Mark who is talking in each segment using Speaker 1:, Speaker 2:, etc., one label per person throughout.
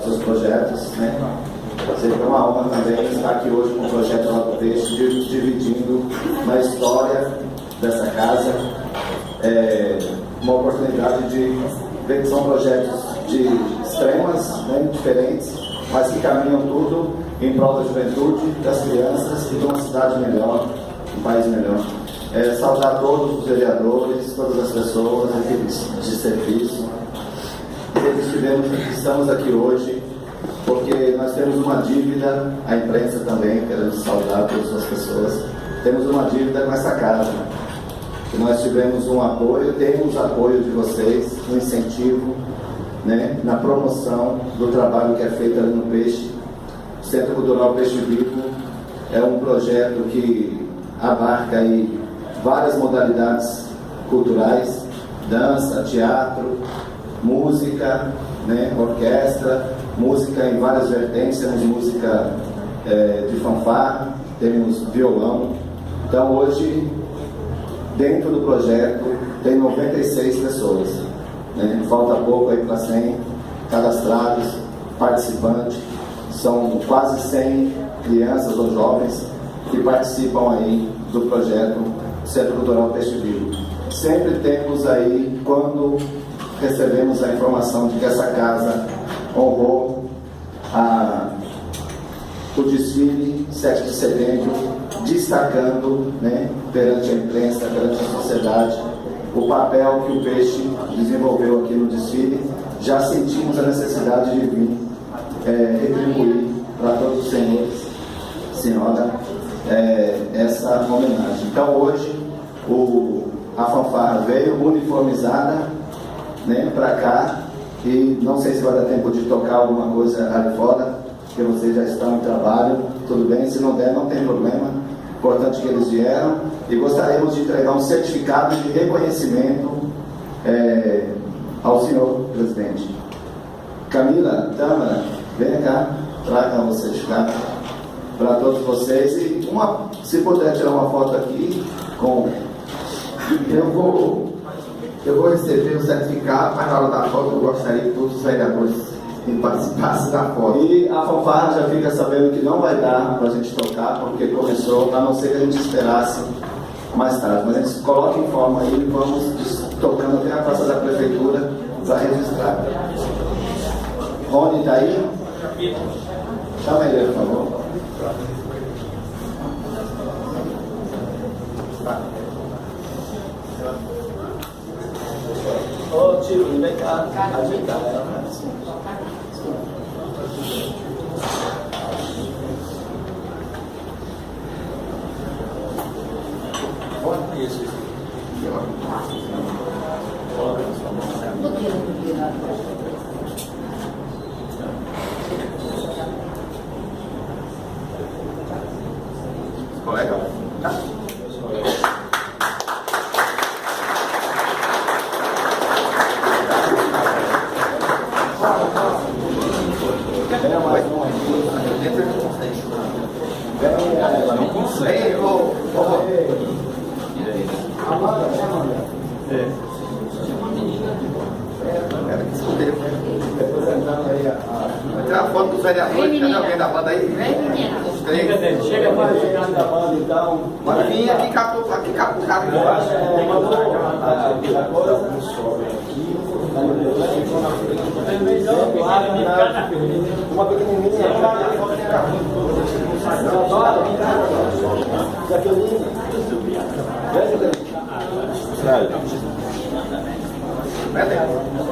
Speaker 1: Seus projetos, né? Seria uma honra também estar aqui hoje com o projeto Lá do Peixe, dividindo na história dessa casa, uma oportunidade de ver que são projetos de extremas, né, diferentes, mas que caminham tudo em prol da juventude, das crianças e de uma cidade melhor, um país melhor. Saudar todos os vereadores, todas as pessoas, equipes de serviço. Estamos aqui hoje porque nós temos uma dívida, a imprensa também, queremos saudar todas as pessoas, temos uma dívida com essa casa. Que nós tivemos um apoio, temos apoio de vocês, no incentivo, né, na promoção do trabalho que é feito ali no Peixe. O Centro Cultural Peixe Vivo é um projeto que abarca aí várias modalidades culturais, dança, teatro, música, né, orquestra, música em várias vertentes, temos música de fanfarra, temos violão. Então hoje, dentro do projeto, tem 96 pessoas, né? Falta pouco aí para 100 cadastrados, participantes, são quase 100 crianças ou jovens que participam aí do projeto Centro Cultural Peixe Vivo. Sempre temos aí, quando recebemos a informação de que essa casa honrou o desfile 7 de setembro, destacando, né, perante a imprensa, perante a sociedade, o papel que o Peixe desenvolveu aqui no desfile. Já sentimos a necessidade de vir retribuir para todos os senhores, senhora, essa homenagem. Então hoje a fanfarra veio uniformizada, né, para cá, e não sei se vai dar tempo de tocar alguma coisa ali fora, porque vocês já estão em trabalho, tudo bem, se não der não tem problema, importante que eles vieram, e gostaríamos de entregar um certificado de reconhecimento ao senhor presidente. Camila, Tâmara, venha cá, traga o certificado para todos vocês, e se puder tirar uma foto aqui com... Eu vou receber o certificado, mas na hora da foto eu gostaria que todos os vereadores participassem da foto. E a fanfarra já fica sabendo que não vai dar para a gente tocar, porque começou, a não ser que a gente esperasse mais tarde. Mas a gente coloca em forma aí e vamos tocando até a praça da prefeitura para registrar. Rony está aí? Chama ele, por favor. Ô tio, vem cá, ajeitar ela. Olha isso. Colega? Tá.
Speaker 2: Vai tirar a foto dos vereadores, cadê alguém da banda aí? Vem, menina. Chega mais gente da banda, então. Pode vir aqui capucar aqui embaixo. Uma pequenininha.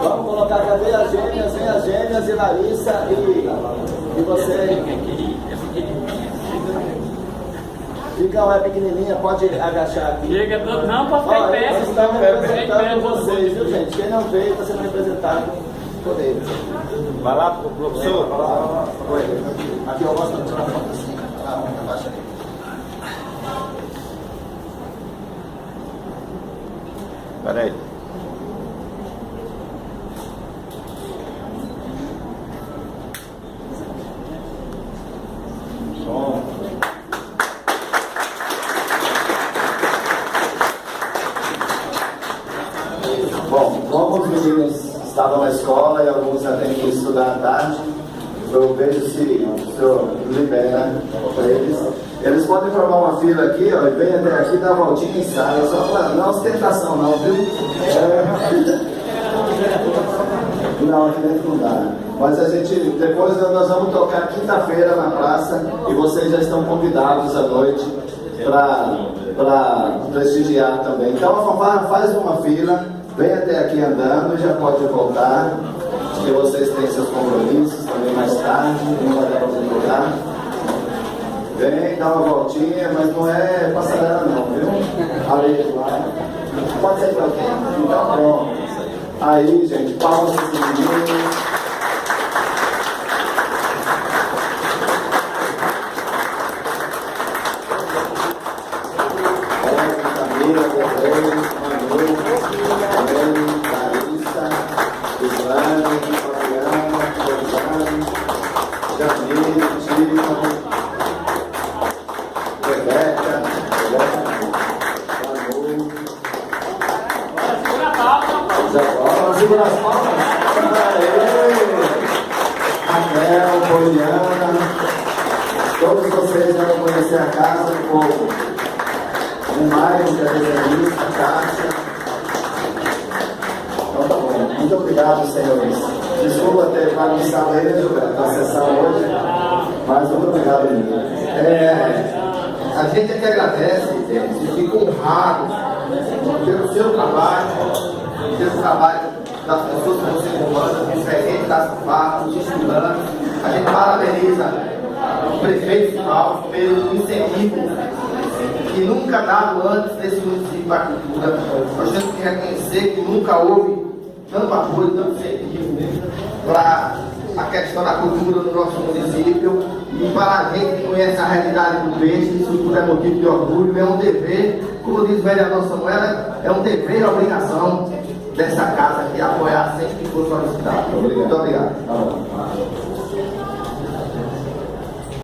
Speaker 2: Vamos colocar, cadê as gêmeas? Vem as gêmeas e Larissa e você. Fica uma pequenininha, pode agachar aqui.
Speaker 3: Chega todo, não, pode ficar em pé.
Speaker 2: Eles estão representando vocês, viu gente? Quem não veio está sendo representado por eles.
Speaker 4: Vai lá, professor.
Speaker 2: Aqui eu gosto de tirar foto assim. Abaixa aí.
Speaker 4: Peraí.
Speaker 1: Bom, como os meninos estavam na escola e alguns já têm que estudar à tarde, eu vejo se o senhor libera para eles. Eles podem formar uma fila aqui, ó, e vem até aqui, dá uma voltinha e sai, só para não ostentação não, viu? Não, aqui dentro não dá. Mas a gente, depois nós vamos tocar quinta-feira na praça e vocês já estão convidados à noite para prestigiar também. Então a fanfarra faz uma fila, vem até aqui andando e já pode voltar, porque vocês têm seus compromissos também mais tarde, não vai dar para voltar. Vem, dá uma voltinha, mas não é passarela não, viu? Ali, lá. Pode ser para alguém? Então pronto. Aí, gente, palmas para esse menino. Segura as palmas. Raquel, Poliana, todos vocês vão conhecer a casa do povo. O Maio, que é desenhista, a Cássia. Então tá bom. Muito obrigado, senhores. Desculpa ter bagunçado aí, né, Gilberto, na sessão hoje. Mas muito obrigado, menino.
Speaker 2: A gente é que agradece, gente, fica honrado pelo seu trabalho, pelo trabalho das pessoas que você comanda, diferente das farras, dos estudantes. A gente parabeniza o prefeito Paulo pelo incentivo que nunca dado antes desse município para a cultura. Nós temos que reconhecer que nunca houve tanto apoio, tanto incentivo para a questão da cultura no nosso município. E para a gente que conhece a realidade do peixe, isso tudo é motivo de orgulho, é um dever, como diz o vereador Samuel, é um dever e obrigação dessa casa que apoiar sempre que for solicitado.
Speaker 1: Muito obrigado.